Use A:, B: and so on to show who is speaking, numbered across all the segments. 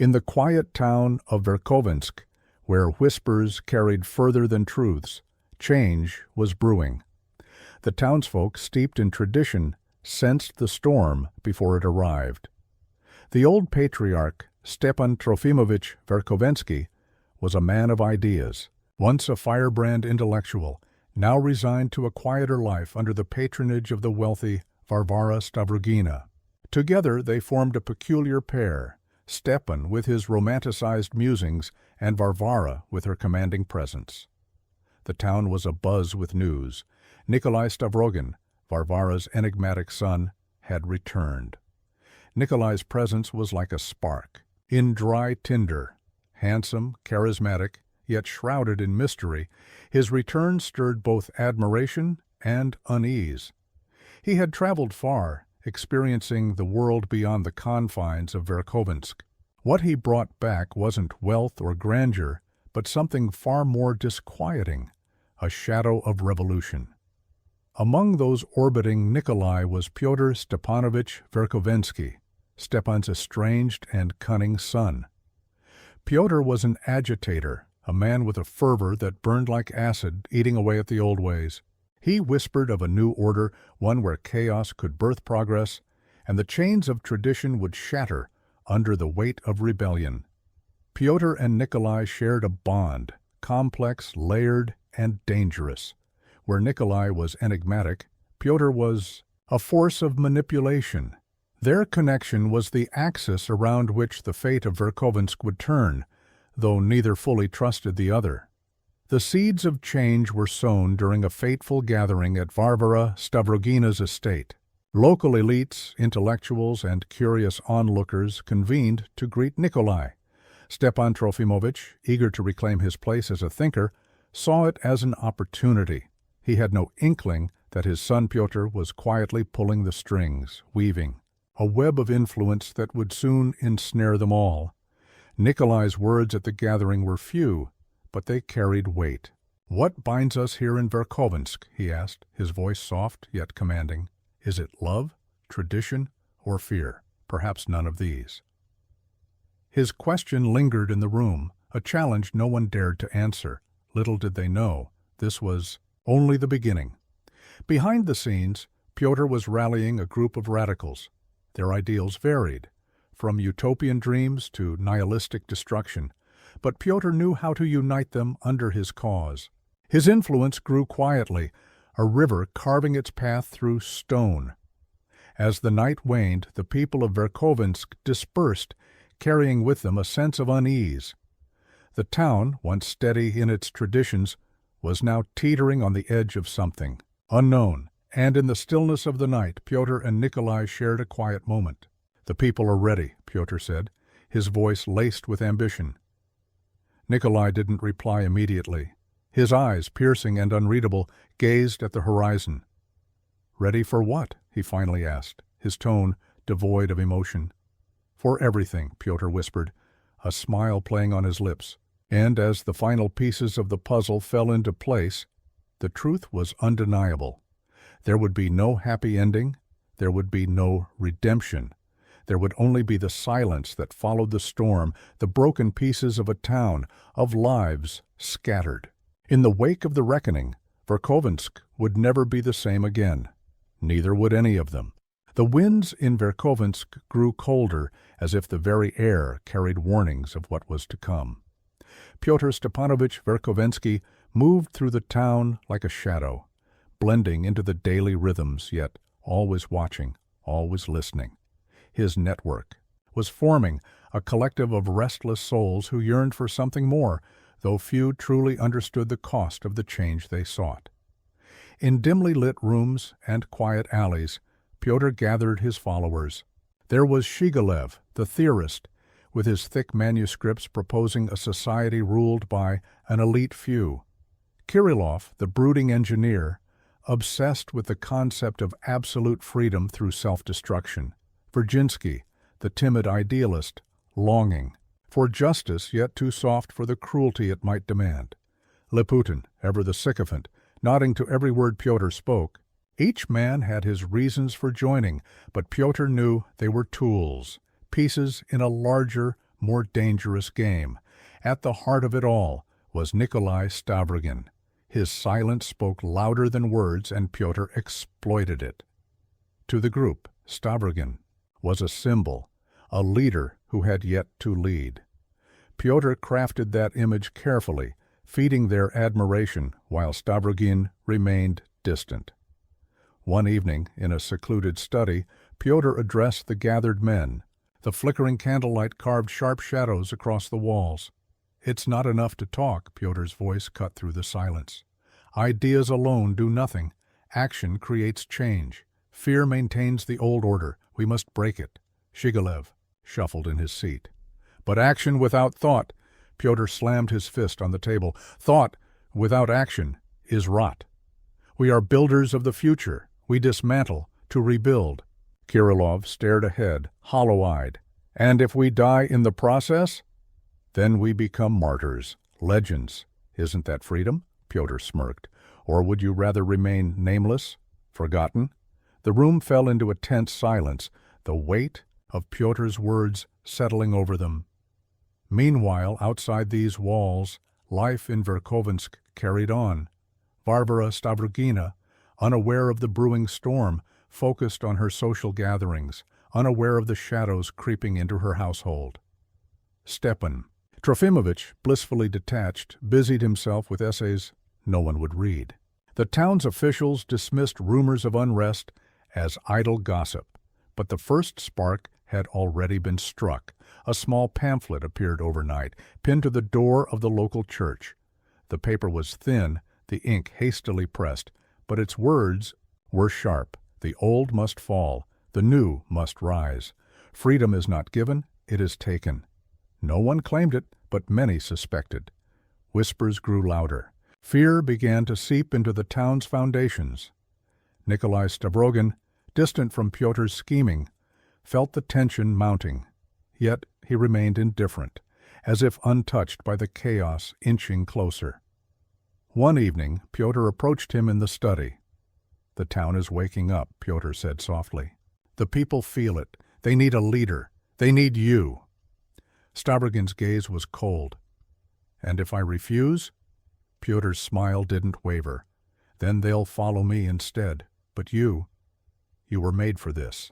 A: In the quiet town of Verkhovensk, where whispers carried further than truths, change was brewing. The townsfolk, steeped in tradition, sensed the storm before it arrived. The old patriarch, Stepan Trofimovich Verkhovensky, was a man of ideas, once a firebrand intellectual, now resigned to a quieter life under the patronage of the wealthy Varvara Stavrogina. Together they formed a peculiar pair, Stepan with his romanticized musings and Varvara with her commanding presence. The town was abuzz with news. Nikolai Stavrogin, Varvara's enigmatic son, had returned. Nikolai's presence was like a spark, in dry tinder. Handsome, charismatic, yet shrouded in mystery, his return stirred both admiration and unease. He had traveled far, experiencing the world beyond the confines of Verkhovensk. What he brought back wasn't wealth or grandeur, but something far more disquieting, a shadow of revolution. Among those orbiting Nikolai was Fyodor Stepanovich Verkhovensky, Stepan's estranged and cunning son. Fyodor was an agitator, a man with a fervor that burned like acid, eating away at the old ways. He whispered of a new order, one where chaos could birth progress, and the chains of tradition would shatter under the weight of rebellion. Fyodor and Nikolai shared a bond, complex, layered, and dangerous. Where Nikolai was enigmatic, Fyodor was a force of manipulation. Their connection was the axis around which the fate of Verkhovensk would turn, though neither fully trusted the other. The seeds of change were sown during a fateful gathering at Varvara Stavrogina's estate. Local elites, intellectuals, and curious onlookers convened to greet Nikolai. Stepan Trofimovich, eager to reclaim his place as a thinker, saw it as an opportunity. He had no inkling that his son Pyotr was quietly pulling the strings, weaving a web of influence that would soon ensnare them all. Nikolai's words at the gathering were few, but they carried weight. "What binds us here in Verkhovensk?" he asked, his voice soft yet commanding. "Is it love, tradition, or fear? Perhaps none of these." His question lingered in the room, a challenge no one dared to answer. Little did they know, this was only the beginning. Behind the scenes, Pyotr was rallying a group of radicals. Their ideals varied, from utopian dreams to nihilistic destruction, but Pyotr knew how to unite them under his cause. His influence grew quietly, a river carving its path through stone. As the night waned, the people of Verkhovensk dispersed, carrying with them a sense of unease. The town, once steady in its traditions, was now teetering on the edge of something unknown, and in the stillness of the night, Pyotr and Nikolai shared a quiet moment. "The people are ready," Pyotr said, his voice laced with ambition. Nikolai didn't reply immediately. His eyes, piercing and unreadable, gazed at the horizon. "Ready for what?" he finally asked, his tone devoid of emotion. "For everything," Pyotr whispered, a smile playing on his lips. And as the final pieces of the puzzle fell into place, the truth was undeniable. There would be no happy ending, there would be no redemption. There would only be the silence that followed the storm, the broken pieces of a town, of lives scattered. In the wake of the reckoning, Verkhovensk would never be the same again. Neither would any of them. The winds in Verkhovensk grew colder, as if the very air carried warnings of what was to come. Pyotr Stepanovich Verkhovensky moved through the town like a shadow, blending into the daily rhythms, yet always watching, always listening. His network was forming, a collective of restless souls who yearned for something more, though few truly understood the cost of the change they sought. In dimly lit rooms and quiet alleys, Pyotr gathered his followers. There was Shigalev, the theorist, with his thick manuscripts proposing a society ruled by an elite few. Kirillov, the brooding engineer, obsessed with the concept of absolute freedom through self-destruction. Virginsky, the timid idealist, longing for justice yet too soft for the cruelty it might demand. Liputin, ever the sycophant, nodding to every word Pyotr spoke. Each man had his reasons for joining, but Pyotr knew they were tools, pieces in a larger, more dangerous game. At the heart of it all was Nikolai Stavrogin. His silence spoke louder than words, and Pyotr exploited it. To the group, Stavrogin was a symbol, a leader who had yet to lead. Pyotr crafted that image carefully, feeding their admiration while Stavrogin remained distant. One evening, in a secluded study, Pyotr addressed the gathered men. The flickering candlelight carved sharp shadows across the walls. "It's not enough to talk," Pyotr's voice cut through the silence. "Ideas alone do nothing. Action creates change. Fear maintains the old order. We must break it." Shigalov shuffled in his seat. "But action without thought," Pyotr slammed his fist on the table. "Thought without action is rot. We are builders of the future. We dismantle to rebuild." Kirillov stared ahead, hollow-eyed. "And if we die in the process? Then we become martyrs, legends. Isn't that freedom?" Pyotr smirked. "Or would you rather remain nameless, forgotten?" The room fell into a tense silence, the weight of Pyotr's words settling over them. Meanwhile, outside these walls, life in Verkhovensk carried on. Varvara Stavrogina, unaware of the brewing storm, focused on her social gatherings, unaware of the shadows creeping into her household. Stepan Trofimovich, blissfully detached, busied himself with essays no one would read. The town's officials dismissed rumors of unrest as idle gossip, but the first spark had already been struck. A small pamphlet appeared overnight, pinned to the door of the local church. The paper was thin, the ink hastily pressed, but its words were sharp. The old must fall, the new must rise. Freedom is not given, it is taken. No one claimed it, but many suspected. Whispers grew louder. Fear began to seep into the town's foundations. Nikolai Stavrogin, distant from Pyotr's scheming, felt the tension mounting. Yet he remained indifferent, as if untouched by the chaos inching closer. One evening, Pyotr approached him in the study. "The town is waking up," Pyotr said softly. "The people feel it. They need a leader. They need you." Stavrogin's gaze was cold. "And if I refuse?" Pyotr's smile didn't waver. "Then they'll follow me instead. But you were made for this."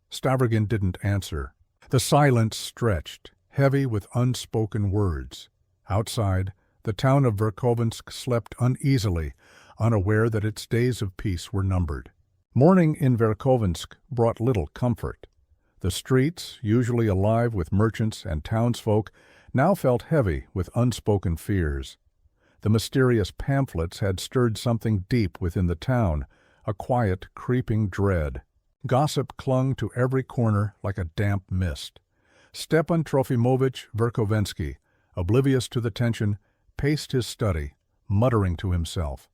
A: Stavrogin didn't answer. The silence stretched, heavy with unspoken words. Outside, the town of Verkhovensk slept uneasily, unaware that its days of peace were numbered. Morning in Verkhovensk brought little comfort. The streets, usually alive with merchants and townsfolk, now felt heavy with unspoken fears. The mysterious pamphlets had stirred something deep within the town, a quiet, creeping dread. Gossip clung to every corner like a damp mist. Stepan Trofimovich Verkhovensky, oblivious to the tension, paced his study, muttering to himself.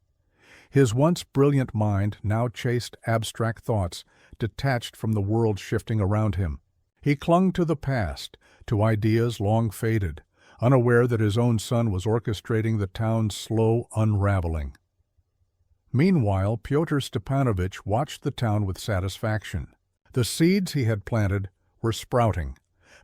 A: His once brilliant mind now chased abstract thoughts, detached from the world shifting around him. He clung to the past, to ideas long faded, unaware that his own son was orchestrating the town's slow unraveling. Meanwhile, Pyotr Stepanovich watched the town with satisfaction. The seeds he had planted were sprouting.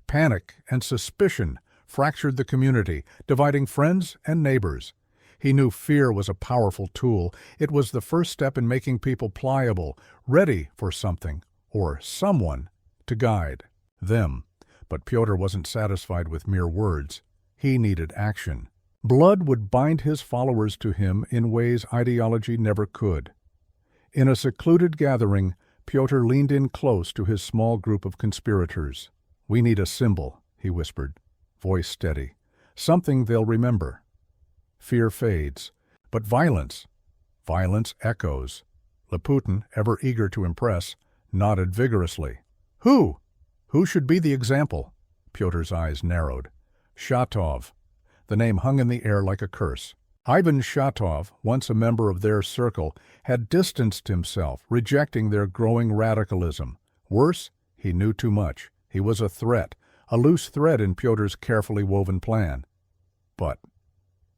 A: Panic and suspicion fractured the community, dividing friends and neighbors. He knew fear was a powerful tool. It was the first step in making people pliable, ready for something, or someone, to guide them. But Pyotr wasn't satisfied with mere words. He needed action. Blood would bind his followers to him in ways ideology never could. In a secluded gathering, Pyotr leaned in close to his small group of conspirators. "We need a symbol," he whispered, voice steady. "Something they'll remember." Fear fades, but violence echoes. Laputin, ever eager to impress, nodded vigorously. "Who? Who should be the example?" Pyotr's eyes narrowed. "Shatov." The name hung in the air like a curse. Ivan Shatov, once a member of their circle, had distanced himself, rejecting their growing radicalism. Worse, he knew too much. He was a threat, a loose thread in Pyotr's carefully woven plan. "But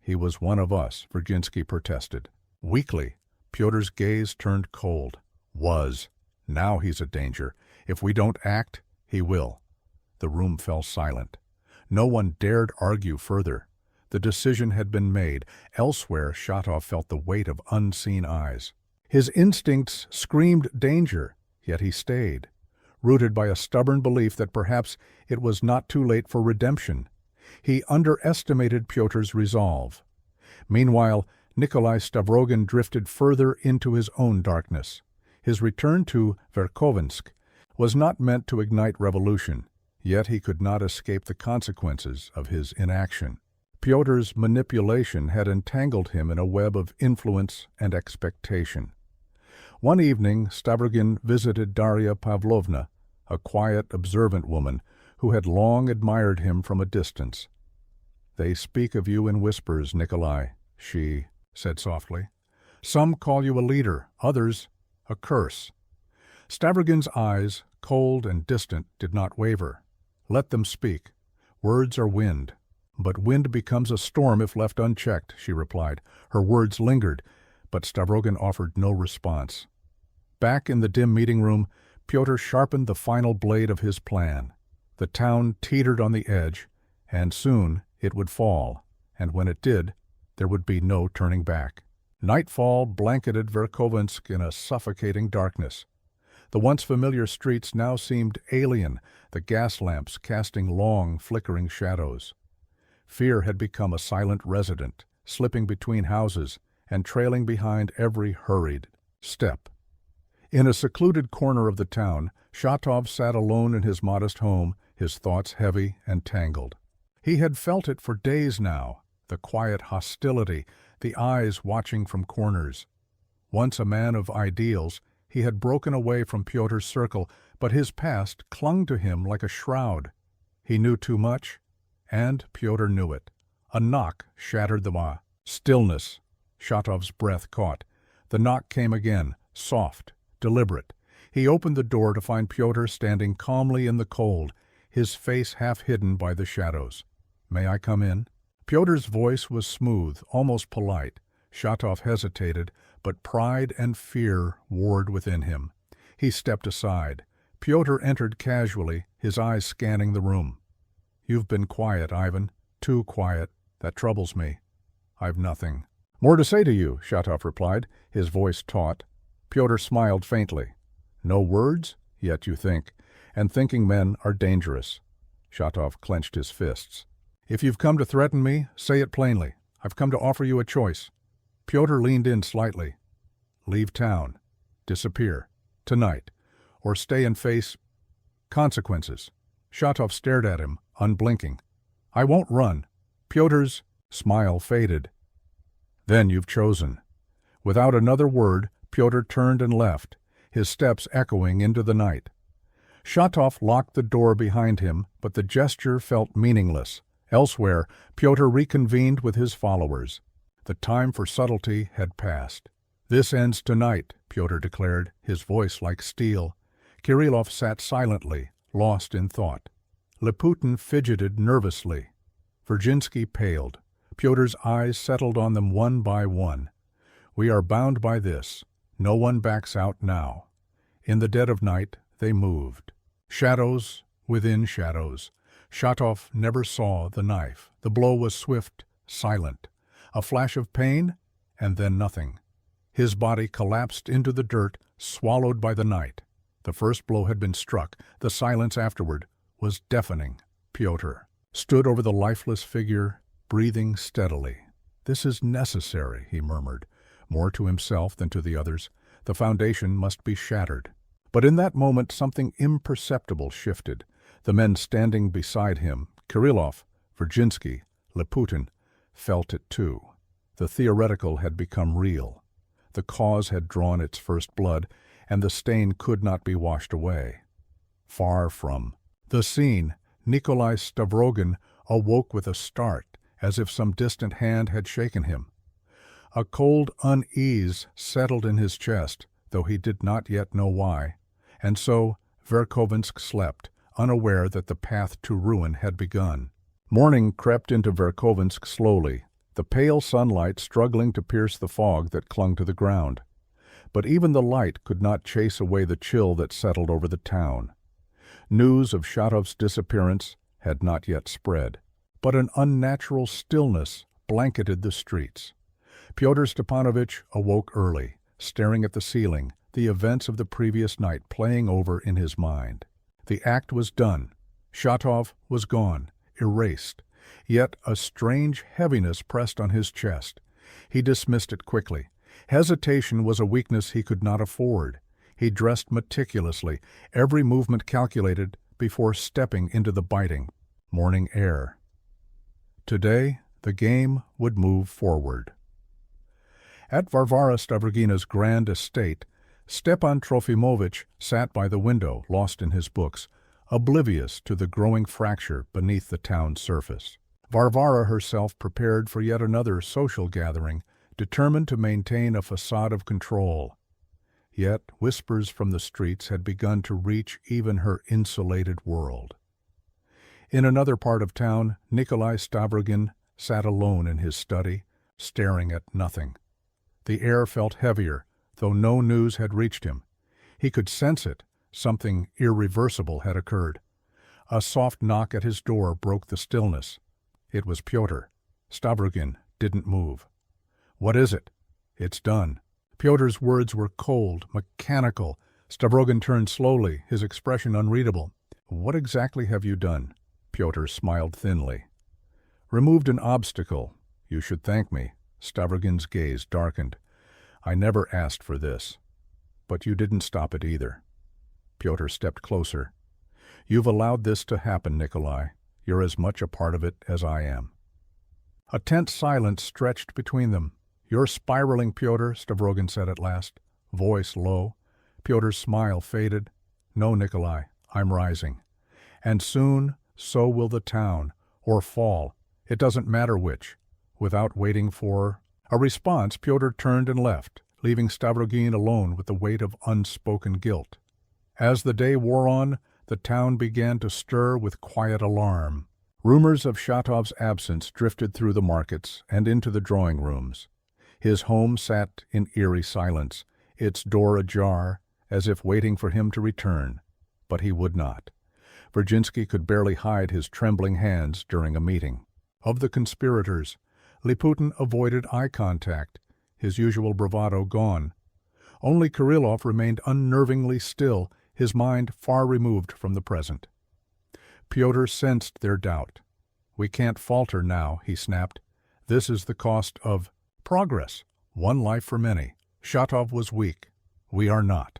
A: he was one of us," Virginsky protested. Weakly, Pyotr's gaze turned cold. "Was. Now he's a danger. If we don't act, he will." The room fell silent. No one dared argue further. The decision had been made. Elsewhere, Shatov felt the weight of unseen eyes. His instincts screamed danger, yet he stayed, rooted by a stubborn belief that perhaps it was not too late for redemption. He underestimated Pyotr's resolve. Meanwhile, Nikolai Stavrogin drifted further into his own darkness. His return to Verkhovensk was not meant to ignite revolution, yet he could not escape the consequences of his inaction. Pyotr's manipulation had entangled him in a web of influence and expectation. One evening, Stavrogin visited Darya Pavlovna, a quiet, observant woman who had long admired him from a distance. "They speak of you in whispers, Nikolai," she said softly. "Some call you a leader, others a curse." Stavrogin's eyes, cold and distant, did not waver. "Let them speak. Words are wind." "But wind becomes a storm if left unchecked," she replied. Her words lingered, but Stavrogin offered no response. Back in the dim meeting room, Pyotr sharpened the final blade of his plan. The town teetered on the edge, and soon it would fall, and when it did, there would be no turning back. Nightfall blanketed Verkhovensk in a suffocating darkness. The once familiar streets now seemed alien, the gas lamps casting long, flickering shadows. Fear had become a silent resident, slipping between houses and trailing behind every hurried step. In a secluded corner of the town, Shatov sat alone in his modest home, his thoughts heavy and tangled. He had felt it for days now, the quiet hostility, the eyes watching from corners. Once a man of ideals, he had broken away from Pyotr's circle, but his past clung to him like a shroud. He knew too much, and Pyotr knew it. A knock shattered the stillness. Shatov's breath caught. The knock came again, soft, deliberate. He opened the door to find Pyotr standing calmly in the cold, his face half hidden by the shadows. "May I come in?" Pyotr's voice was smooth, almost polite. Shatov hesitated, but pride and fear warred within him. He stepped aside. Pyotr entered casually, his eyes scanning the room. "You've been quiet, Ivan. Too quiet. That troubles me." "I've nothing more to say to you," Shatov replied, his voice taut. Pyotr smiled faintly. "No words? Yet you think. And thinking men are dangerous." Shatov clenched his fists. "If you've come to threaten me, say it plainly. I've come to offer you a choice." Pyotr leaned in slightly. "Leave town. Disappear. Tonight. Or stay and face consequences." Shatov stared at him, unblinking. "I won't run." Pyotr's smile faded. "Then you've chosen." Without another word, Pyotr turned and left, his steps echoing into the night. Shatov locked the door behind him, but the gesture felt meaningless. Elsewhere, Pyotr reconvened with his followers. The time for subtlety had passed. "This ends tonight," Pyotr declared, his voice like steel. Kirillov sat silently, lost in thought. Liputin fidgeted nervously. Virginsky paled. Pyotr's eyes settled on them one by one. "We are bound by this. No one backs out now." In the dead of night, they moved. Shadows within shadows. Shatov never saw the knife. The blow was swift, silent. A flash of pain, and then nothing. His body collapsed into the dirt, swallowed by the night. The first blow had been struck. The silence afterward was deafening. Pyotr stood over the lifeless figure, breathing steadily. "This is necessary," he murmured, more to himself than to the others. "The foundation must be shattered." But in that moment something imperceptible shifted. The men standing beside him, Kirillov, Virginsky, Liputin, felt it too. The theoretical had become real. The cause had drawn its first blood, and the stain could not be washed away. Far from the scene, Nikolai Stavrogin awoke with a start, as if some distant hand had shaken him. A cold unease settled in his chest, though he did not yet know why, and so Verkhovensk slept, unaware that the path to ruin had begun. Morning crept into Verkhovensk slowly, the pale sunlight struggling to pierce the fog that clung to the ground. But even the light could not chase away the chill that settled over the town. News of Shatov's disappearance had not yet spread, but an unnatural stillness blanketed the streets. Pyotr Stepanovich awoke early, staring at the ceiling, the events of the previous night playing over in his mind. The act was done. Shatov was gone, erased. Yet a strange heaviness pressed on his chest. He dismissed it quickly. Hesitation was a weakness he could not afford. He dressed meticulously, every movement calculated before stepping into the biting morning air. Today, the game would move forward. At Varvara Stavrogina's grand estate, Stepan Trofimovich sat by the window, lost in his books, oblivious to the growing fracture beneath the town's surface. Varvara herself prepared for yet another social gathering, determined to maintain a facade of control. Yet whispers from the streets had begun to reach even her insulated world. In another part of town, Nikolai Stavrogin sat alone in his study, staring at nothing. The air felt heavier, though no news had reached him. He could sense it. Something irreversible had occurred. A soft knock at his door broke the stillness. It was Pyotr. Stavrogin didn't move. "What is it?" "It's done." Pyotr's words were cold, mechanical. Stavrogin turned slowly, his expression unreadable. "What exactly have you done?" Pyotr smiled thinly. "Removed an obstacle. You should thank me." Stavrogin's gaze darkened. "I never asked for this. But you didn't stop it either." Pyotr stepped closer. "You've allowed this to happen, Nikolai. You're as much a part of it as I am." A tense silence stretched between them. "You're spiraling, Pyotr," Stavrogin said at last, voice low. Pyotr's smile faded. "No, Nikolai, I'm rising. And soon, so will the town, or fall. It doesn't matter which." Without waiting for a response, Pyotr turned and left, leaving Stavrogin alone with the weight of unspoken guilt. As the day wore on, the town began to stir with quiet alarm. Rumors of Shatov's absence drifted through the markets and into the drawing rooms. His home sat in eerie silence, its door ajar, as if waiting for him to return. But he would not. Virginsky could barely hide his trembling hands during a meeting. Of the conspirators, Liputin avoided eye contact, his usual bravado gone. Only Kirillov remained unnervingly still, his mind far removed from the present. Pyotr sensed their doubt. "We can't falter now," he snapped. "This is the cost of progress. One life for many. Shatov was weak. We are not."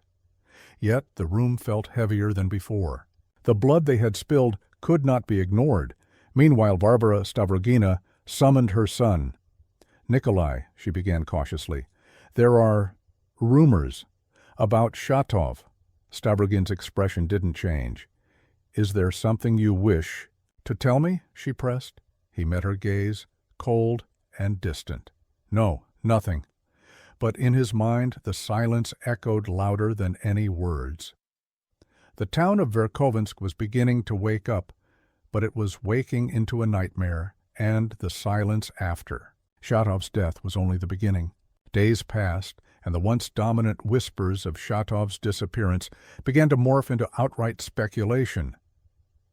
A: Yet the room felt heavier than before. The blood they had spilled could not be ignored. Meanwhile, Varvara Stavrogina summoned her son. "Nikolai," she began cautiously, "there are rumors about Shatov." Stavrogin's expression didn't change. "Is there something you wish to tell me?" she pressed. He met her gaze, cold and distant. "No, nothing." But in his mind the silence echoed louder than any words. The town of Verkhovensk was beginning to wake up, but it was waking into a nightmare, and the silence after. Shatov's death was only the beginning. Days passed, and the once dominant whispers of Shatov's disappearance began to morph into outright speculation.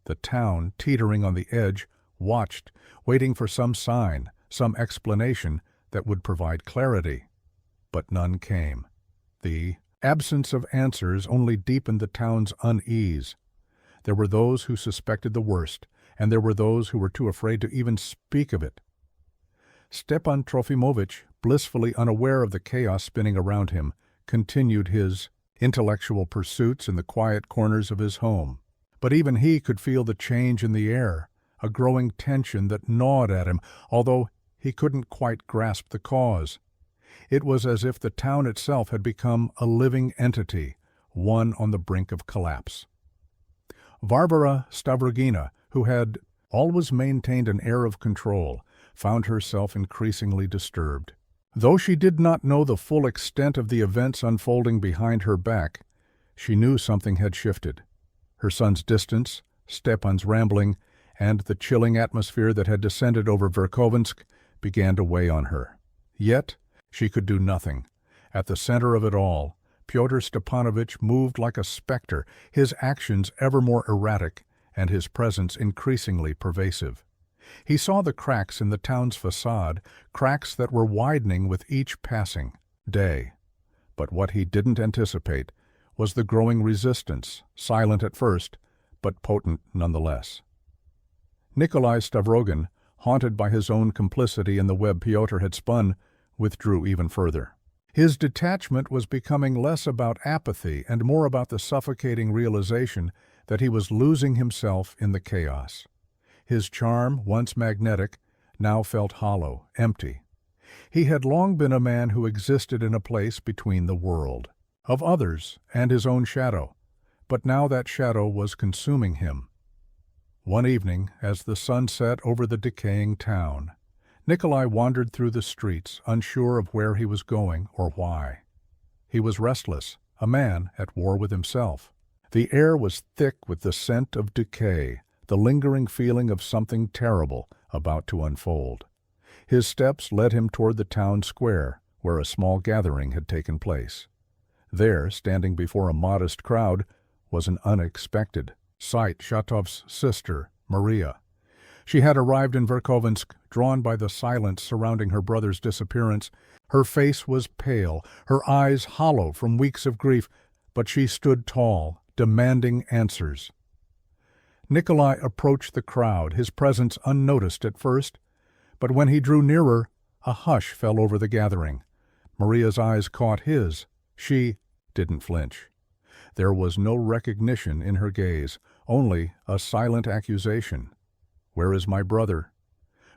A: The town, teetering on the edge, watched, waiting for some sign, some explanation that would provide clarity. But none came. The absence of answers only deepened the town's unease. There were those who suspected the worst, and there were those who were too afraid to even speak of it. Stepan Trofimovich, blissfully unaware of the chaos spinning around him, continued his intellectual pursuits in the quiet corners of his home. But even he could feel the change in the air, a growing tension that gnawed at him, although he couldn't quite grasp the cause. It was as if the town itself had become a living entity, one on the brink of collapse. Varvara Stavrogina, who had always maintained an air of control, found herself increasingly disturbed. Though she did not know the full extent of the events unfolding behind her back, she knew something had shifted. Her son's distance, Stepan's rambling, and the chilling atmosphere that had descended over Verkhovensk began to weigh on her. Yet she could do nothing. At the center of it all, Pyotr Stepanovich moved like a specter, his actions ever more erratic, and his presence increasingly pervasive. He saw the cracks in the town's facade, cracks that were widening with each passing day. But what he didn't anticipate was the growing resistance, silent at first, but potent nonetheless. Nikolai Stavrogin, haunted by his own complicity in the web Pyotr had spun, withdrew even further. His detachment was becoming less about apathy and more about the suffocating realization that he was losing himself in the chaos. His charm, once magnetic, now felt hollow, empty. He had long been a man who existed in a place between the world of others and his own shadow, but now that shadow was consuming him. One evening, as the sun set over the decaying town, Nikolai wandered through the streets, unsure of where he was going or why. He was restless, a man at war with himself. The air was thick with the scent of decay, the lingering feeling of something terrible about to unfold. His steps led him toward the town square, where a small gathering had taken place. There, standing before a modest crowd, was an unexpected sight: Shatov's sister, Maria. She had arrived in Verkhovensk, drawn by the silence surrounding her brother's disappearance. Her face was pale, her eyes hollow from weeks of grief, but she stood tall, demanding answers. Nikolai approached the crowd, his presence unnoticed at first, but when he drew nearer, a hush fell over the gathering. Maria's eyes caught his. She didn't flinch. There was no recognition in her gaze, only a silent accusation. "Where is my brother?"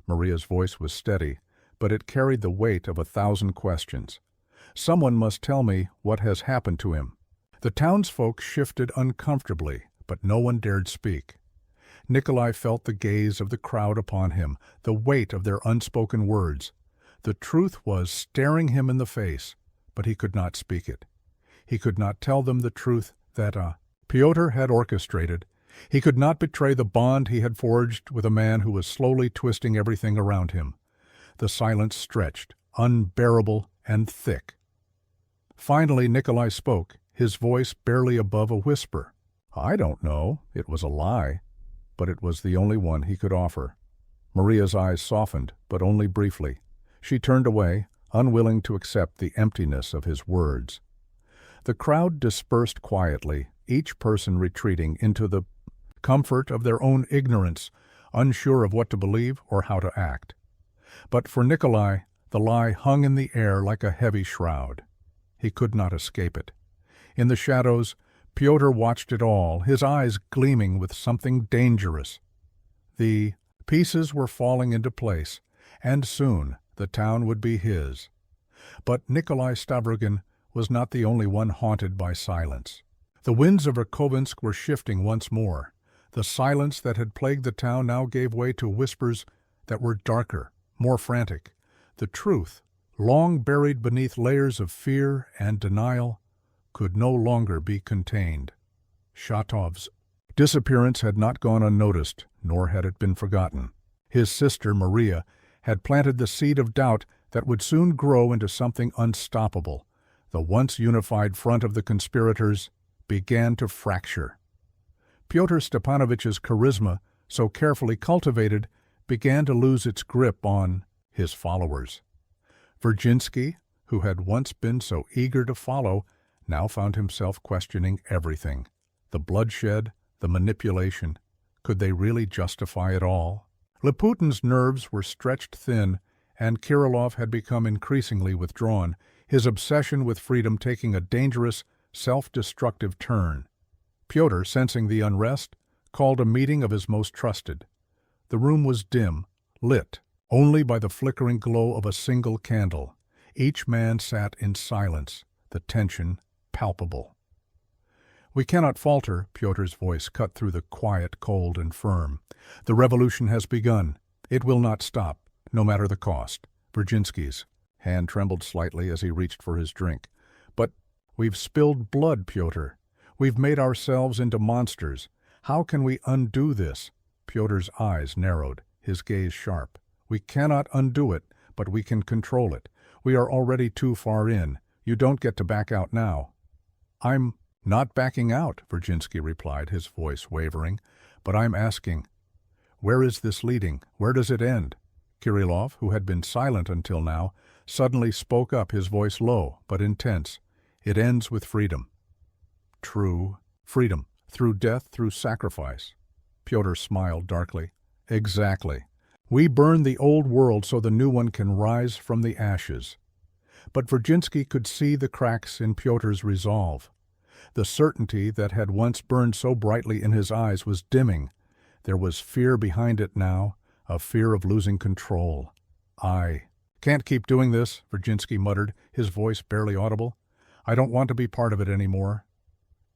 A: Maria's voice was steady, but it carried the weight of 1,000 questions. "Someone must tell me what has happened to him." The townsfolk shifted uncomfortably, but no one dared speak. Nikolai felt the gaze of the crowd upon him, the weight of their unspoken words. The truth was staring him in the face, but he could not speak it. He could not tell them the truth that Pyotr had orchestrated. He could not betray the bond he had forged with a man who was slowly twisting everything around him. The silence stretched, unbearable and thick. Finally Nikolai spoke, his voice barely above a whisper. "I don't know." It was a lie, but it was the only one he could offer. Maria's eyes softened, but only briefly. She turned away, unwilling to accept the emptiness of his words. The crowd dispersed quietly, each person retreating into the comfort of their own ignorance, unsure of what to believe or how to act. But for Nikolai, the lie hung in the air like a heavy shroud. He could not escape it. In the shadows, Pyotr watched it all, his eyes gleaming with something dangerous. The pieces were falling into place, and soon the town would be his. But Nikolai Stavrogin was not the only one haunted by silence. The winds of Verkhovensk were shifting once more. The silence that had plagued the town now gave way to whispers that were darker, more frantic. The truth, long buried beneath layers of fear and denial, could no longer be contained. Shatov's disappearance had not gone unnoticed, nor had it been forgotten. His sister, Maria, had planted the seed of doubt that would soon grow into something unstoppable. The once unified front of the conspirators began to fracture. Pyotr Stepanovitch's charisma, so carefully cultivated, began to lose its grip on his followers. Verkhovensk, who had once been so eager to follow, now found himself questioning everything. The bloodshed, the manipulation. Could they really justify it all? Liputin's nerves were stretched thin, and Kirillov had become increasingly withdrawn, his obsession with freedom taking a dangerous, self-destructive turn. Pyotr, sensing the unrest, called a meeting of his most trusted. The room was dim, lit only by the flickering glow of a single candle. Each man sat in silence, the tension palpable. "We cannot falter," Pyotr's voice cut through the quiet, cold and firm. "The revolution has begun. It will not stop, no matter the cost." Verkhovensk's hand trembled slightly as he reached for his drink. "But we've spilled blood, Pyotr. We've made ourselves into monsters. How can we undo this?" Pyotr's eyes narrowed, his gaze sharp. "We cannot undo it, but we can control it. We are already too far in. You don't get to back out now." "I'm not backing out," Verkhovensk replied, his voice wavering. But I'm asking, where is this leading? Where does it end? Kirillov, who had been silent until now, suddenly spoke up, his voice low but intense. It ends with freedom. True. Freedom. Through death, through sacrifice. Pyotr smiled darkly. Exactly. We burn the old world so the new one can rise from the ashes. But Verkhovensk could see the cracks in Pyotr's resolve. The certainty that had once burned so brightly in his eyes was dimming. There was fear behind it now, a fear of losing control. I can't keep doing this, Verkhovensk muttered, his voice barely audible. I don't want to be part of it anymore.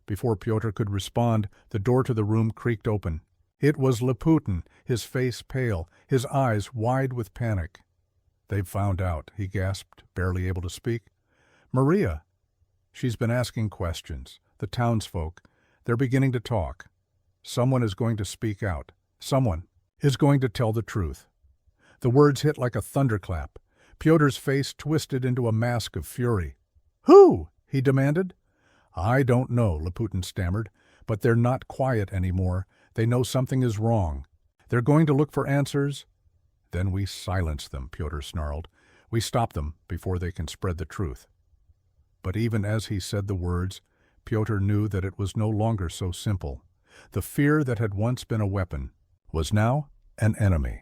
A: Before Pyotr could respond, the door to the room creaked open. It was Laputin, his face pale, his eyes wide with panic. They've found out, he gasped, barely able to speak. Maria. She's been asking questions. The townsfolk. They're beginning to talk. Someone is going to speak out. Someone is going to tell the truth. The words hit like a thunderclap. Pyotr's face twisted into a mask of fury. Who? He demanded. I don't know, Laputin stammered, but they're not quiet anymore. They know something is wrong. They're going to look for answers. Then we silence them, Pyotr snarled. We stop them before they can spread the truth. But even as he said the words, Pyotr knew that it was no longer so simple. The fear that had once been a weapon was now an enemy.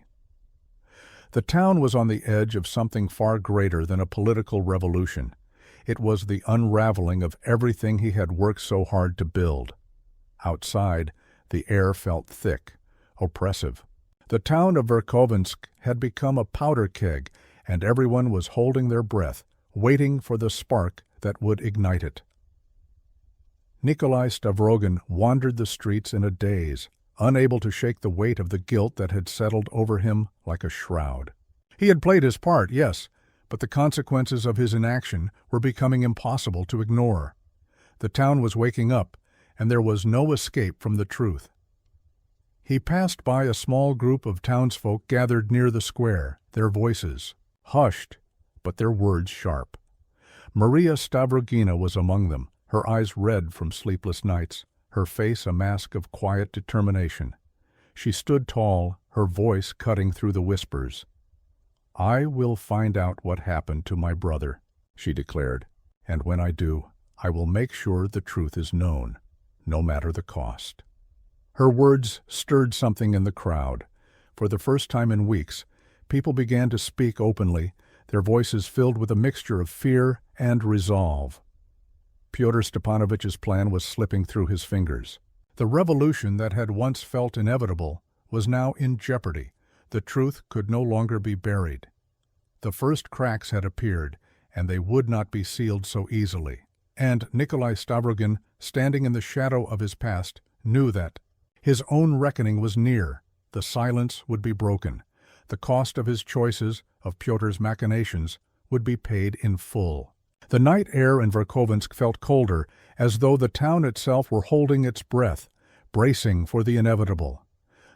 A: The town was on the edge of something far greater than a political revolution. It was the unraveling of everything he had worked so hard to build. Outside, the air felt thick, oppressive. The town of Verkhovensk had become a powder keg, and everyone was holding their breath, waiting for the spark that would ignite it. Nikolai Stavrogin wandered the streets in a daze, unable to shake the weight of the guilt that had settled over him like a shroud. He had played his part, yes, but the consequences of his inaction were becoming impossible to ignore. The town was waking up, and there was no escape from the truth. He passed by a small group of townsfolk gathered near the square, their voices hushed, but their words sharp. Maria Stavrogina was among them, her eyes red from sleepless nights, her face a mask of quiet determination. She stood tall, her voice cutting through the whispers. I will find out what happened to my brother, she declared, and when I do, I will make sure the truth is known, no matter the cost. Her words stirred something in the crowd. For the first time in weeks, people began to speak openly, their voices filled with a mixture of fear and resolve. Pyotr Stepanovitch's plan was slipping through his fingers. The revolution that had once felt inevitable was now in jeopardy. The truth could no longer be buried. The first cracks had appeared, and they would not be sealed so easily. And Nikolai Stavrogin, standing in the shadow of his past, knew that his own reckoning was near. The silence would be broken. The cost of his choices, of Pyotr's machinations, would be paid in full. The night air in Verkhovensk felt colder, as though the town itself were holding its breath, bracing for the inevitable.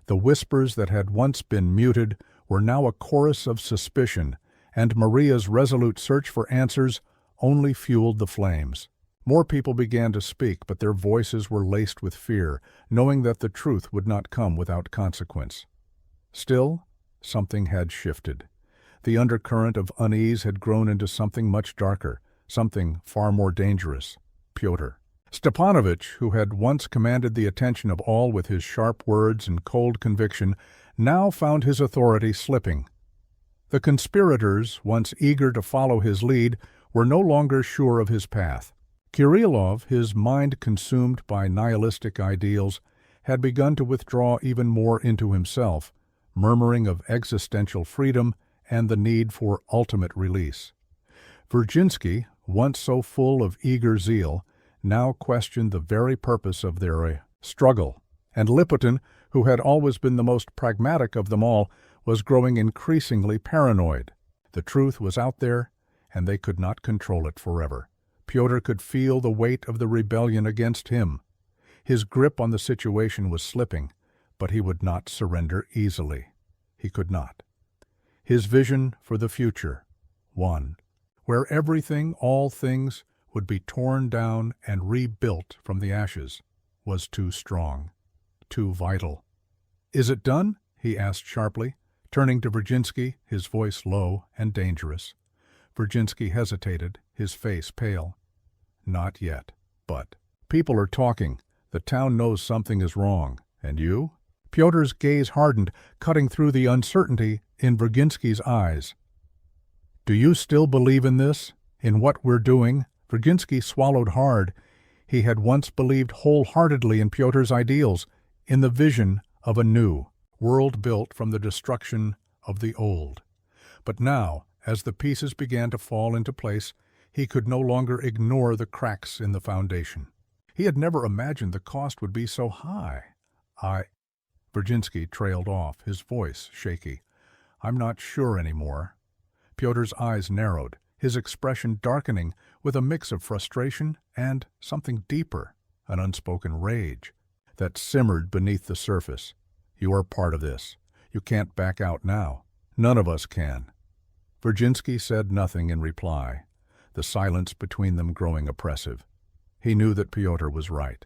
A: The whispers that had once been muted were now a chorus of suspicion, and Maria's resolute search for answers only fueled the flames. More people began to speak, but their voices were laced with fear, knowing that the truth would not come without consequence. Still, something had shifted. The undercurrent of unease had grown into something much darker, something far more dangerous. Pyotr Stepanovitch, who had once commanded the attention of all with his sharp words and cold conviction, now found his authority slipping. The conspirators, once eager to follow his lead, were no longer sure of his path. Kirillov, his mind consumed by nihilistic ideals, had begun to withdraw even more into himself, murmuring of existential freedom and the need for ultimate release. Verkhovensk, once so full of eager zeal, now questioned the very purpose of their struggle, and Laputin, who had always been the most pragmatic of them all, was growing increasingly paranoid. The truth was out there, and they could not control it forever. Pyotr could feel the weight of the rebellion against him. His grip on the situation was slipping, but he would not surrender easily. He could not. His vision for the future, one, where everything, all things, would be torn down and rebuilt from the ashes, was too strong, too vital. Is it done? He asked sharply, turning to Virginsky, his voice low and dangerous. Virginsky hesitated, his face pale. Not yet, but... People are talking. The town knows something is wrong. And you? Pyotr gaze hardened, cutting through the uncertainty in Virginsky's eyes. Do you still believe in this? In what we're doing? Virginsky swallowed hard. He had once believed wholeheartedly in Pyotr's ideals, in the vision of a new world built from the destruction of the old. But now, as the pieces began to fall into place, he could no longer ignore the cracks in the foundation. He had never imagined the cost would be so high. Virginsky trailed off, his voice shaky. I'm not sure anymore. Pyotr's eyes narrowed, his expression darkening with a mix of frustration and something deeper, an unspoken rage, that simmered beneath the surface. You are part of this. You can't back out now. None of us can. Virginsky said nothing in reply, the silence between them growing oppressive. He knew that Pyotr was right.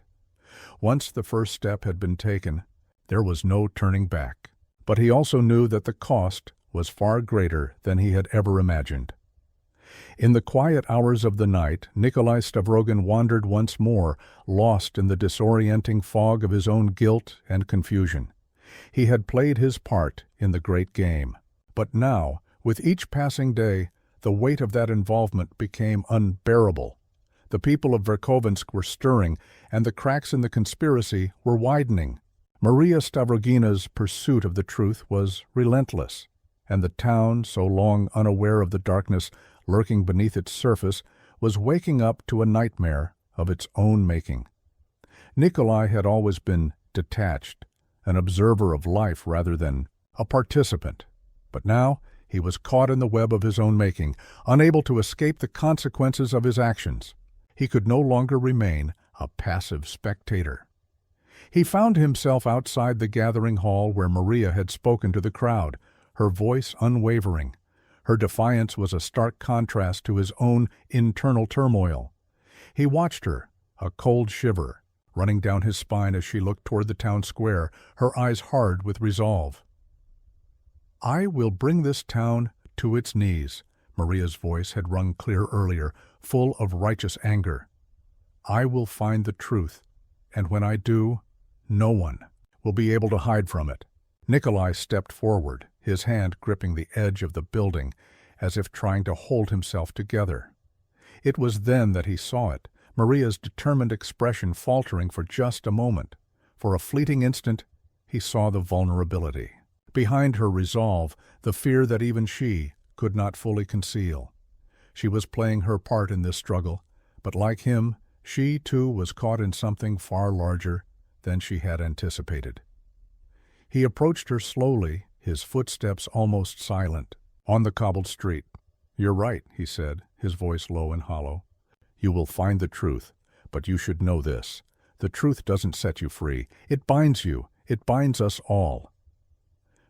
A: Once the first step had been taken, there was no turning back. But he also knew that the cost was far greater than he had ever imagined. In the quiet hours of the night, Nikolai Stavrogin wandered once more, lost in the disorienting fog of his own guilt and confusion. He had played his part in the great game. But now, with each passing day, the weight of that involvement became unbearable. The people of Verkhovensk were stirring, and the cracks in the conspiracy were widening. Maria Stavrogina's pursuit of the truth was relentless, and the town, so long unaware of the darkness lurking beneath its surface, was waking up to a nightmare of its own making. Nikolai had always been detached, an observer of life rather than a participant. But now he was caught in the web of his own making, unable to escape the consequences of his actions. He could no longer remain a passive spectator. He found himself outside the gathering hall where Maria had spoken to the crowd, her voice unwavering. Her defiance was a stark contrast to his own internal turmoil. He watched her, a cold shiver, running down his spine as she looked toward the town square, her eyes hard with resolve. I will bring this town to its knees, Maria's voice had rung clear earlier, full of righteous anger. I will find the truth, and when I do, no one will be able to hide from it. Nikolai stepped forward, his hand gripping the edge of the building, as if trying to hold himself together. It was then that he saw it, Maria's determined expression faltering for just a moment. For a fleeting instant, he saw the vulnerability. Behind her resolve, the fear that even she could not fully conceal. She was playing her part in this struggle, but like him, she too was caught in something far larger than she had anticipated. He approached her slowly, his footsteps almost silent, on the cobbled street. You're right, he said, his voice low and hollow. You will find the truth, but you should know this. The truth doesn't set you free. It binds you. It binds us all.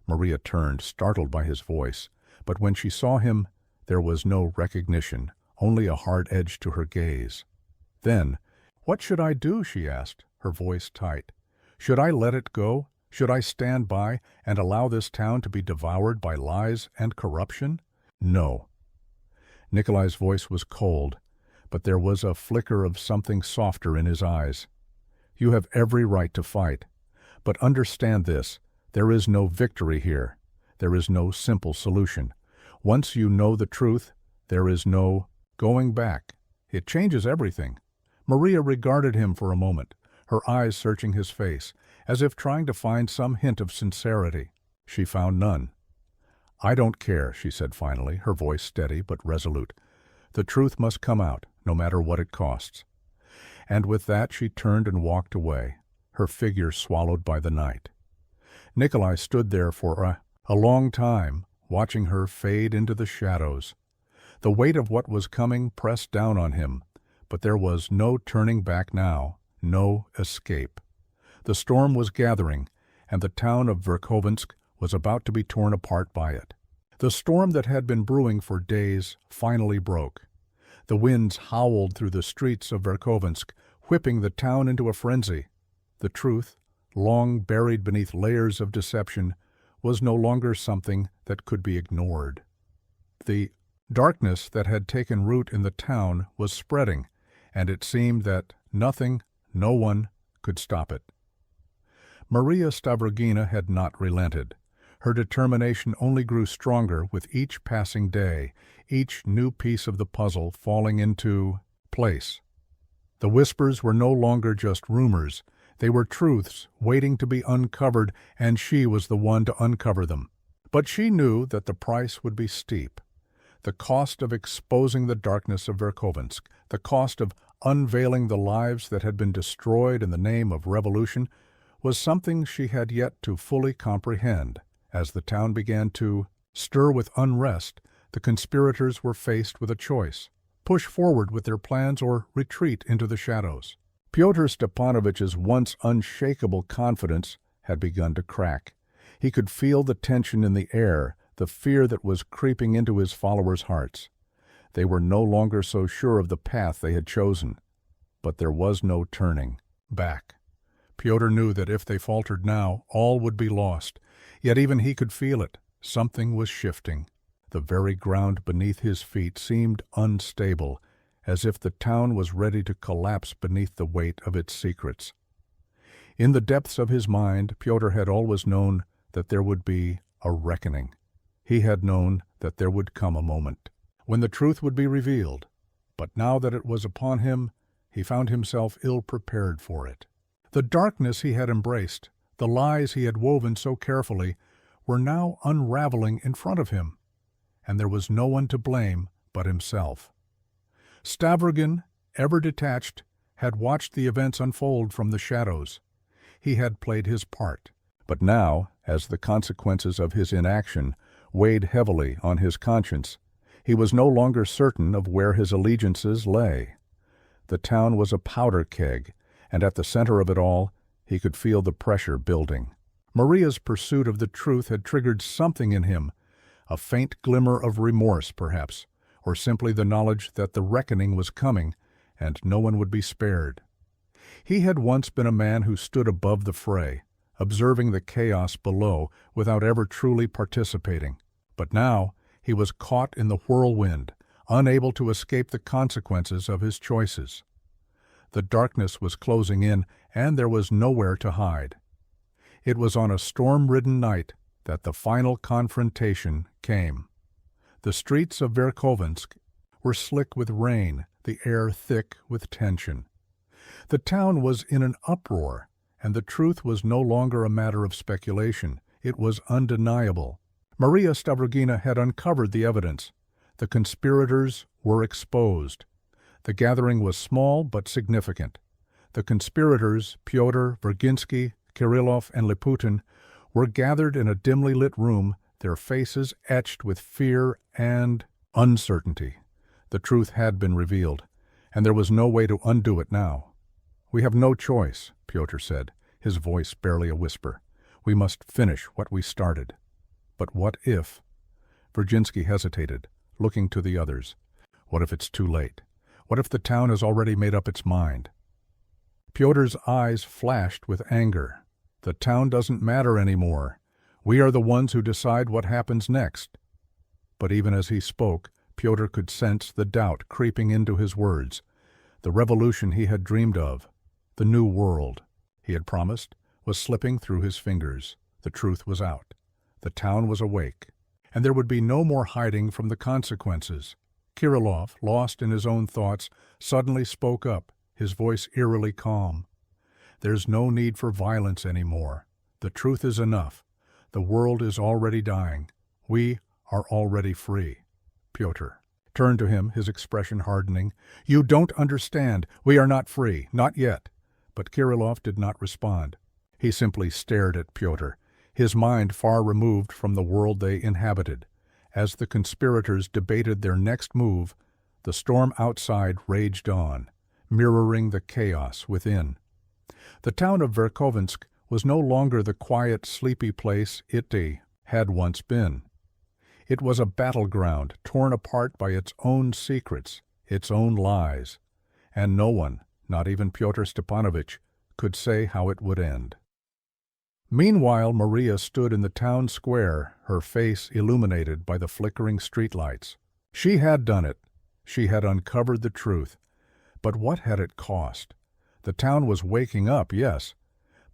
A: Maria turned, startled by his voice, but when she saw him, there was no recognition, only a hard edge to her gaze. Then, what should I do, she asked, her voice tight. Should I let it go? Should I stand by and allow this town to be devoured by lies and corruption? No. Nikolai's voice was cold, but there was a flicker of something softer in his eyes. You have every right to fight, but understand this, there is no victory here. There is no simple solution. Once you know the truth, there is no going back. It changes everything. Maria regarded him for a moment, her eyes searching his face, as if trying to find some hint of sincerity. She found none. I don't care, she said finally, her voice steady but resolute. The truth must come out, no matter what it costs. And with that she turned and walked away, her figure swallowed by the night. Nikolai stood there for a long time, watching her fade into the shadows. The weight of what was coming pressed down on him, but there was no turning back now, no escape. The storm was gathering, and the town of Verkhovensk was about to be torn apart by it. The storm that had been brewing for days finally broke. The winds howled through the streets of Verkhovensk, whipping the town into a frenzy. The truth, long buried beneath layers of deception, was no longer something that could be ignored. The darkness that had taken root in the town was spreading, and it seemed that nothing, no one, could stop it. Maria Stavrogina had not relented. Her determination only grew stronger with each passing day, each new piece of the puzzle falling into place. The whispers were no longer just rumors. They were truths waiting to be uncovered, and she was the one to uncover them. But she knew that the price would be steep. The cost of exposing the darkness of Verkhovensk, the cost of unveiling the lives that had been destroyed in the name of revolution, was something she had yet to fully comprehend. As the town began to stir with unrest, the conspirators were faced with a choice: push forward with their plans or retreat into the shadows. Pyotr Stepanovitch's once unshakable confidence had begun to crack. He could feel the tension in the air, the fear that was creeping into his followers' hearts. They were no longer so sure of the path they had chosen. But there was no turning back. Pyotr knew that if they faltered now, all would be lost. Yet even he could feel it. Something was shifting. The very ground beneath his feet seemed unstable, as if the town was ready to collapse beneath the weight of its secrets. In the depths of his mind, Pyotr had always known that there would be a reckoning. He had known that there would come a moment when the truth would be revealed. But now that it was upon him, he found himself ill-prepared for it. The darkness he had embraced, the lies he had woven so carefully, were now unraveling in front of him, and there was no one to blame but himself. Stavrogin, ever detached, had watched the events unfold from the shadows. He had played his part. But now, as the consequences of his inaction weighed heavily on his conscience, he was no longer certain of where his allegiances lay. The town was a powder keg, and at the center of it all, he could feel the pressure building. Maria's pursuit of the truth had triggered something in him, a faint glimmer of remorse, perhaps, or simply the knowledge that the reckoning was coming, and no one would be spared. He had once been a man who stood above the fray, observing the chaos below without ever truly participating. But now he was caught in the whirlwind, unable to escape the consequences of his choices. The darkness was closing in, and there was nowhere to hide. It was on a storm-ridden night that the final confrontation came. The streets of Verkhovensk were slick with rain, the air thick with tension. The town was in an uproar, and the truth was no longer a matter of speculation. It was undeniable. Maria Stavrogina had uncovered the evidence. The conspirators were exposed. The gathering was small but significant. The conspirators, Fyodor, Verkhovensk, Kirillov, and Liputin, were gathered in a dimly lit room, their faces etched with fear and uncertainty. The truth had been revealed, and there was no way to undo it now. "We have no choice," Pyotr said, his voice barely a whisper. "We must finish what we started." "But what if—" Verkhovensk hesitated, looking to the others. "What if it's too late? What if the town has already made up its mind?" Pyotr's eyes flashed with anger. "The town doesn't matter anymore. We are the ones who decide what happens next." But even as he spoke, Pyotr could sense the doubt creeping into his words. The revolution he had dreamed of, the new world he had promised, was slipping through his fingers. The truth was out. The town was awake, and there would be no more hiding from the consequences. Kirillov, lost in his own thoughts, suddenly spoke up, his voice eerily calm. "There's no need for violence anymore. The truth is enough. The world is already dying. We are already free." Pyotr turned to him, his expression hardening. "You don't understand. We are not free. Not yet." But Kirillov did not respond. He simply stared at Pyotr, his mind far removed from the world they inhabited. As the conspirators debated their next move, the storm outside raged on, mirroring the chaos within. The town of Verkhovensk was no longer the quiet, sleepy place it had once been. It was a battleground torn apart by its own secrets, its own lies, and no one, not even Pyotr Stepanovitch, could say how it would end. Meanwhile, Maria stood in the town square, her face illuminated by the flickering streetlights. She had done it. She had uncovered the truth. But what had it cost? The town was waking up, yes,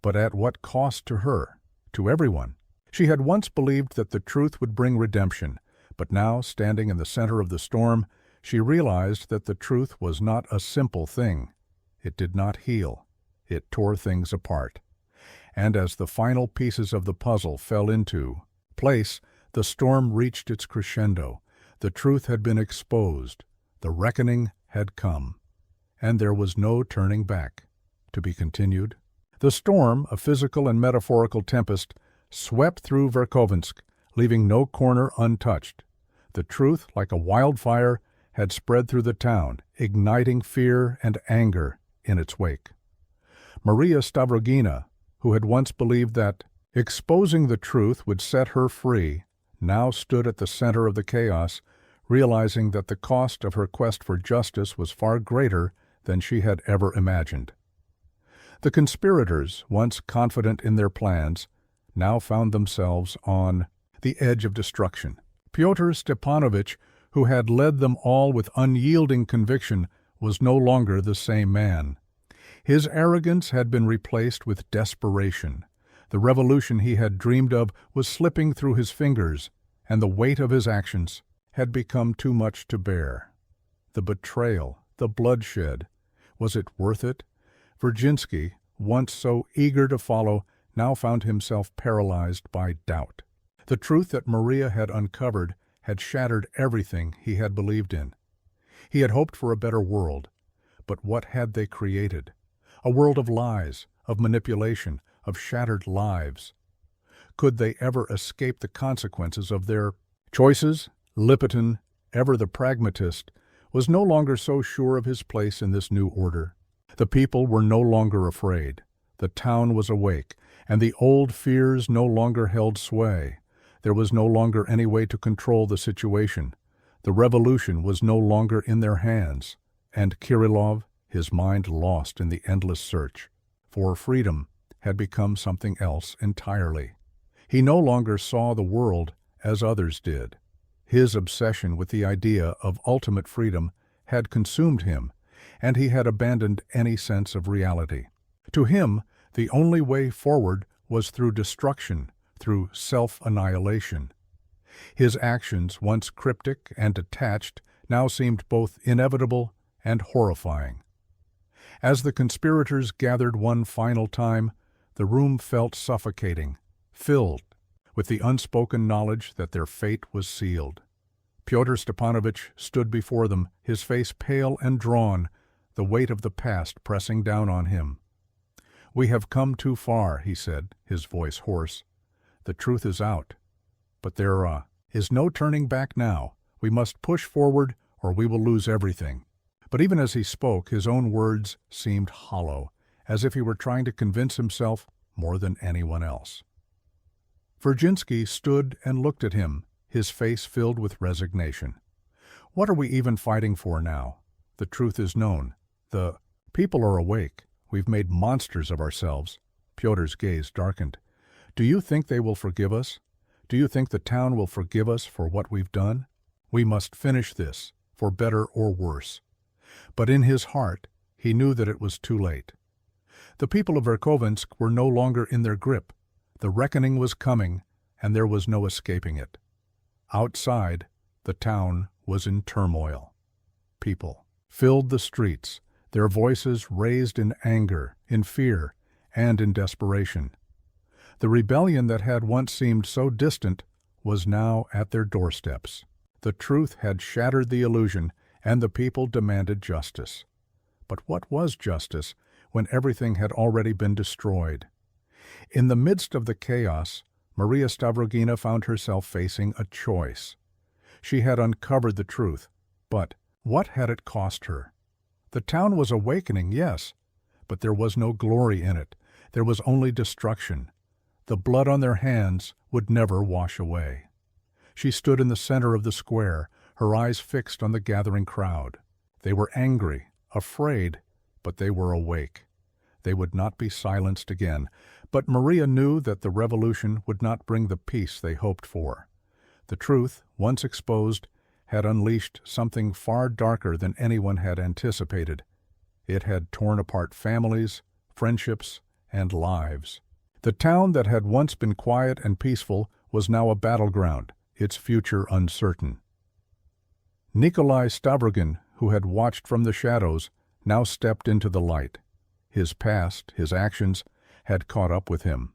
A: but at what cost to her, to everyone? She had once believed that the truth would bring redemption, but now, standing in the center of the storm, she realized that the truth was not a simple thing. It did not heal. It tore things apart. And as the final pieces of the puzzle fell into place, the storm reached its crescendo. The truth had been exposed. The reckoning had come. And there was no turning back. To be continued. The storm, a physical and metaphorical tempest, swept through Verkhovensk, leaving no corner untouched. The truth, like a wildfire, had spread through the town, igniting fear and anger in its wake. Maria Stavrogina, who had once believed that exposing the truth would set her free, now stood at the center of the chaos, realizing that the cost of her quest for justice was far greater than she had ever imagined. The conspirators, once confident in their plans, now found themselves on the edge of destruction. Pyotr Stepanovich, who had led them all with unyielding conviction, was no longer the same man. His arrogance had been replaced with desperation. The revolution he had dreamed of was slipping through his fingers, and the weight of his actions had become too much to bear. The betrayal, the bloodshed, was it worth it? Verkhovensk, once so eager to follow, now found himself paralyzed by doubt. The truth that Maria had uncovered had shattered everything he had believed in. He had hoped for a better world, but what had they created? A world of lies, of manipulation, of shattered lives. Could they ever escape the consequences of their choices? Lipiton, ever the pragmatist, was no longer so sure of his place in this new order. The people were no longer afraid. The town was awake, and the old fears no longer held sway. There was no longer any way to control the situation. The revolution was no longer in their hands, and Kirillov, his mind lost in the endless search for freedom, had become something else entirely. He no longer saw the world as others did. His obsession with the idea of ultimate freedom had consumed him, and he had abandoned any sense of reality. To him, the only way forward was through destruction, through self-annihilation. His actions, once cryptic and detached, now seemed both inevitable and horrifying. As the conspirators gathered one final time, the room felt suffocating, filled with the unspoken knowledge that their fate was sealed. Pyotr Stepanovich stood before them, his face pale and drawn, the weight of the past pressing down on him. "We have come too far," he said, his voice hoarse. "The truth is out. But there is no turning back now. We must push forward or we will lose everything." But even as he spoke, his own words seemed hollow, as if he were trying to convince himself more than anyone else. Verkhovensk stood and looked at him, his face filled with resignation. "What are we even fighting for now? The truth is known. The people are awake. We've made monsters of ourselves." Pyotr's gaze darkened. "Do you think they will forgive us? Do you think the town will forgive us for what we've done? We must finish this, for better or worse." But in his heart, he knew that it was too late. The people of Verkhovensk were no longer in their grip. The reckoning was coming, and there was no escaping it. Outside, the town was in turmoil. People filled the streets, their voices raised in anger, in fear, and in desperation. The rebellion that had once seemed so distant was now at their doorsteps. The truth had shattered the illusion, and the people demanded justice. But what was justice when everything had already been destroyed? In the midst of the chaos, Maria Stavrogina found herself facing a choice. She had uncovered the truth, but what had it cost her? The town was awakening, yes, but there was no glory in it. There was only destruction. The blood on their hands would never wash away. She stood in the center of the square, her eyes fixed on the gathering crowd. They were angry, afraid, but they were awake. They would not be silenced again. But Maria knew that the revolution would not bring the peace they hoped for. The truth, once exposed, had unleashed something far darker than anyone had anticipated. It had torn apart families, friendships, and lives. The town that had once been quiet and peaceful was now a battleground, its future uncertain. Nikolai Stavrogin, who had watched from the shadows, now stepped into the light. His past, his actions, had caught up with him.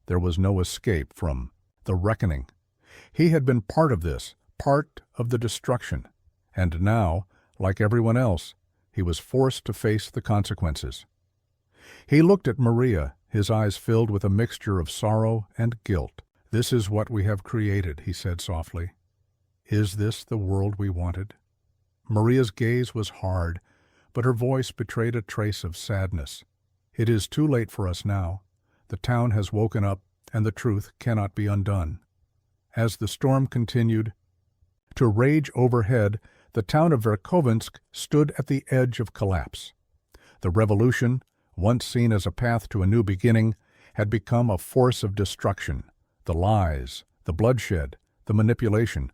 A: There was no escape from the reckoning. He had been part of this, part of the destruction. And now, like everyone else, he was forced to face the consequences. He looked at Maria, his eyes filled with a mixture of sorrow and guilt. "This is what we have created," he said softly. "Is this the world we wanted?" Maria's gaze was hard, but her voice betrayed a trace of sadness. "It is too late for us now. The town has woken up, and the truth cannot be undone." As the storm continued to rage overhead, the town of Verkhovensk stood at the edge of collapse. The revolution, once seen as a path to a new beginning, had become a force of destruction. The lies, the bloodshed, the manipulation,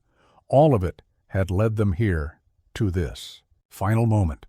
A: all of it had led them here, to this final moment.